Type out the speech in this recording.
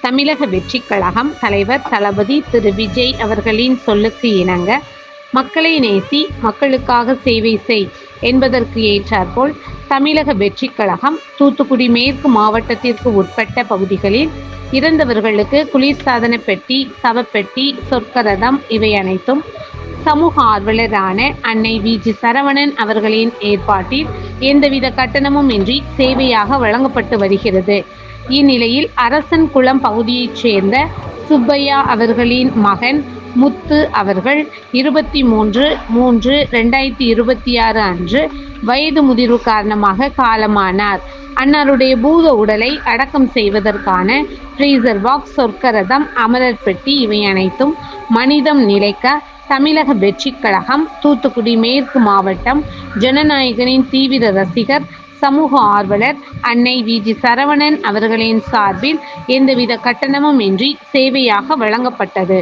தமிழக வெற்றிக் கழகம் தலைவர் தளபதி திரு விஜய் அவர்களின் சொல்லுக்கு இணங்க மக்களை நேசி மக்களுக்காக சேவை செய் என்பதற்கு ஏற்றாற்போல் தமிழக வெற்றிக் கழகம் தூத்துக்குடி மேற்கு மாவட்டத்திற்கு உட்பட்ட பகுதிகளில் இறந்தவர்களுக்கு குளிர்சாதன பெட்டி, சவப்பெட்டி, சொர்க்கரதம் இவை அனைத்தும் சமூக ஆர்வலரான அன்னை வி.ஜி. சரவணன் அவர்களின் ஏற்பாட்டில் எந்தவித கட்டணமும் இன்றி சேவையாக வழங்கப்பட்டு வருகிறது. இந்நிலையில் அரசன் குளம் பகுதியைச் சேர்ந்த சுப்பையா அவர்களின் மகன் முத்து அவர்கள் 23/3/2026 அன்று வயது முதிர்வு காரணமாக காலமானார். அன்னாருடைய பூத உடலை அடக்கம் செய்வதற்கான ஃப்ரீசர் பாக்ஸ், சொர்க்கரதம், அமரர் பெட்டி இவை அனைத்தும் மனிதம் நிலைக்க தமிழக வெற்றிக் கழகம் தூத்துக்குடி மேற்கு மாவட்டம் ஜனநாயகனின் தீவிர ரசிகர் சமூக ஆர்வலர் அன்னை வி.ஜி. சரவணன் அவர்களின் சார்பில் எந்தவித கட்டணமும் இன்றி சேவையாக வழங்கப்பட்டது.